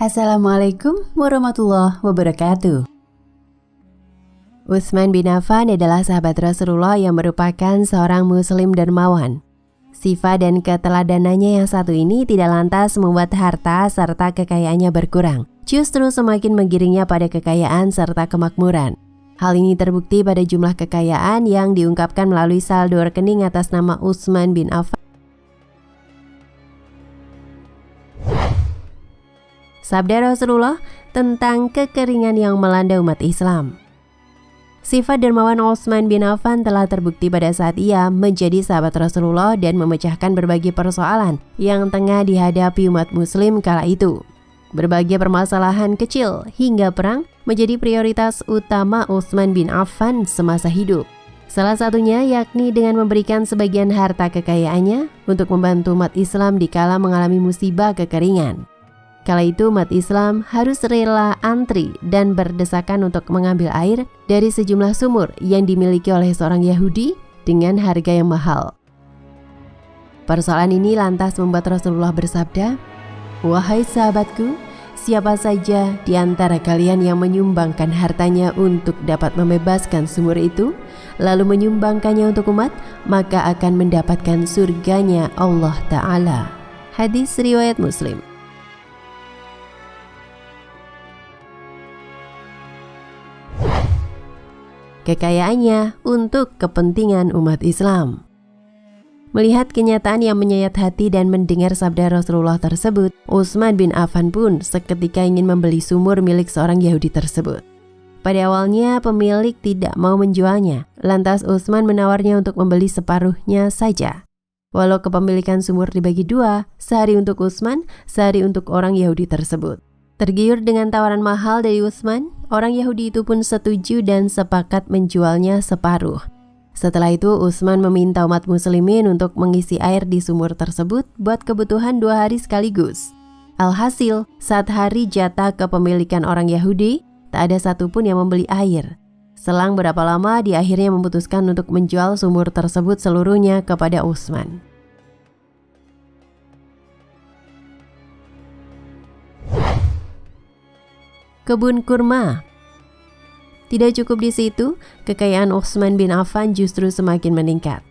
Assalamualaikum warahmatullahi wabarakatuh. Utsman bin Affan adalah sahabat Rasulullah yang merupakan seorang muslim dermawan. Sifat dan keteladanannya yang satu ini tidak lantas membuat harta serta kekayaannya berkurang, justru semakin menggiringnya pada kekayaan serta kemakmuran. Hal ini terbukti pada jumlah kekayaan yang diungkapkan melalui saldo rekening atas nama Utsman bin Affan. Sabda Rasulullah tentang kekeringan yang melanda umat Islam. Sifat dermawan Utsman bin Affan telah terbukti pada saat ia menjadi sahabat Rasulullah dan memecahkan berbagai persoalan yang tengah dihadapi umat muslim kala itu. Berbagai permasalahan kecil hingga perang menjadi prioritas utama Utsman bin Affan semasa hidup. Salah satunya yakni dengan memberikan sebagian harta kekayaannya untuk membantu umat Islam dikala mengalami musibah kekeringan. Kala itu umat Islam harus rela antri dan berdesakan untuk mengambil air dari sejumlah sumur yang dimiliki oleh seorang Yahudi dengan harga yang mahal. Persoalan ini lantas membuat Rasulullah bersabda, "Wahai sahabatku, siapa saja di antara kalian yang menyumbangkan hartanya untuk dapat membebaskan sumur itu, lalu menyumbangkannya untuk umat, maka akan mendapatkan surganya Allah Ta'ala." Hadis riwayat Muslim. Kekayaannya untuk kepentingan umat Islam. Melihat kenyataan yang menyayat hati dan mendengar sabda Rasulullah tersebut, Utsman bin Affan pun seketika ingin membeli sumur milik seorang Yahudi tersebut. Pada awalnya pemilik tidak mau menjualnya, lantas Utsman menawarnya untuk membeli separuhnya saja. Walau kepemilikan sumur dibagi dua, sehari untuk Utsman, sehari untuk orang Yahudi tersebut. Tergiur dengan tawaran mahal dari Utsman, orang Yahudi itu pun setuju dan sepakat menjualnya separuh. Setelah itu Utsman meminta umat muslimin untuk mengisi air di sumur tersebut buat kebutuhan 2 hari sekaligus. Alhasil, saat hari jatah kepemilikan orang Yahudi, tak ada satupun yang membeli air. Selang berapa lama dia akhirnya memutuskan untuk menjual sumur tersebut seluruhnya kepada Utsman. Kebun kurma. Tidak cukup di situ, kekayaan Utsman bin Affan justru semakin meningkat.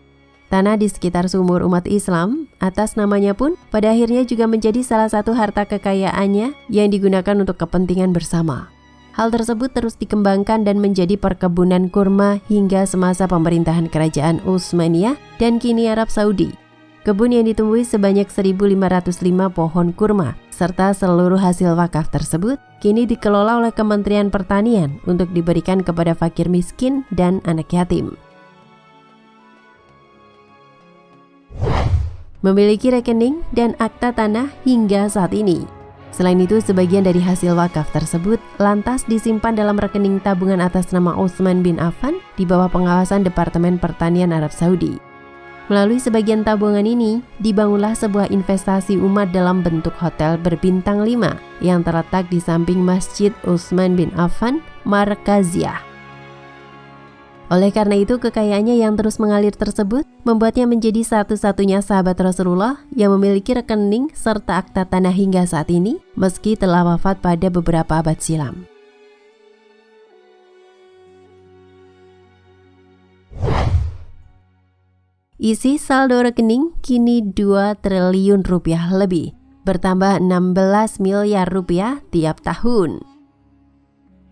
Tanah di sekitar sumur umat Islam, atas namanya pun pada akhirnya juga menjadi salah satu harta kekayaannya yang digunakan untuk kepentingan bersama. Hal tersebut terus dikembangkan dan menjadi perkebunan kurma hingga semasa pemerintahan kerajaan Utsmaniyah dan kini Arab Saudi. Kebun yang ditumbuhi sebanyak 1.505 pohon kurma serta seluruh hasil wakaf tersebut kini dikelola oleh Kementerian Pertanian untuk diberikan kepada fakir miskin dan anak yatim. Memiliki rekening dan akta tanah hingga saat ini. Selain itu, sebagian dari hasil wakaf tersebut lantas disimpan dalam rekening tabungan atas nama Utsman bin Affan di bawah pengawasan Departemen Pertanian Arab Saudi. Melalui sebagian tabungan ini, dibangunlah sebuah investasi umat dalam bentuk hotel berbintang 5 yang terletak di samping Masjid Utsman bin Affan, Markaziyah. Oleh karena itu, kekayaannya yang terus mengalir tersebut membuatnya menjadi satu-satunya sahabat Rasulullah yang memiliki rekening serta akta tanah hingga saat ini, meski telah wafat pada beberapa abad silam. Isi saldo rekening kini 2 triliun rupiah lebih, bertambah 16 miliar rupiah tiap tahun.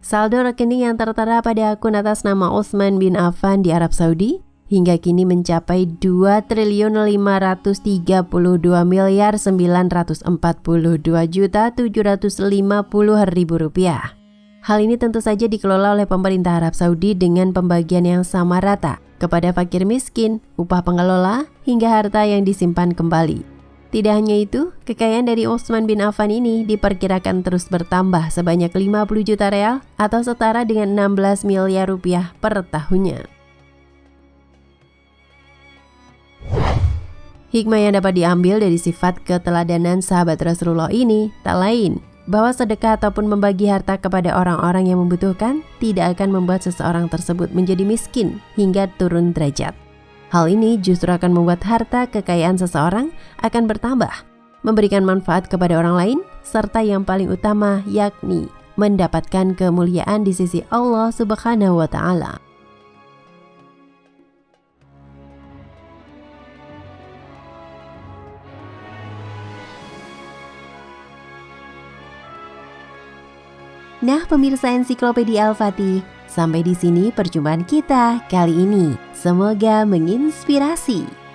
Saldo rekening yang tertera pada akun atas nama Utsman bin Affan di Arab Saudi hingga kini mencapai 2 triliun 532 miliar 942 juta 750 ribu rupiah. Hal ini tentu saja dikelola oleh pemerintah Arab Saudi dengan pembagian yang sama rata kepada fakir miskin, upah pengelola, hingga harta yang disimpan kembali. Tidak hanya itu, kekayaan dari Utsman bin Affan ini diperkirakan terus bertambah sebanyak 50 juta real atau setara dengan 16 miliar rupiah per tahunnya. Hikmah yang dapat diambil dari sifat keteladanan sahabat Rasulullah ini tak lain bahwa sedekah ataupun membagi harta kepada orang-orang yang membutuhkan tidak akan membuat seseorang tersebut menjadi miskin hingga turun derajat. Hal ini justru akan membuat harta kekayaan seseorang akan bertambah. memberikan manfaat kepada orang lain, serta yang paling utama yakni mendapatkan kemuliaan di sisi Allah Subhanahu wa Ta'ala. Nah, pemirsa Ensiklopedia Al-Fatih, sampai di sini perjumpaan kita kali ini. Semoga menginspirasi.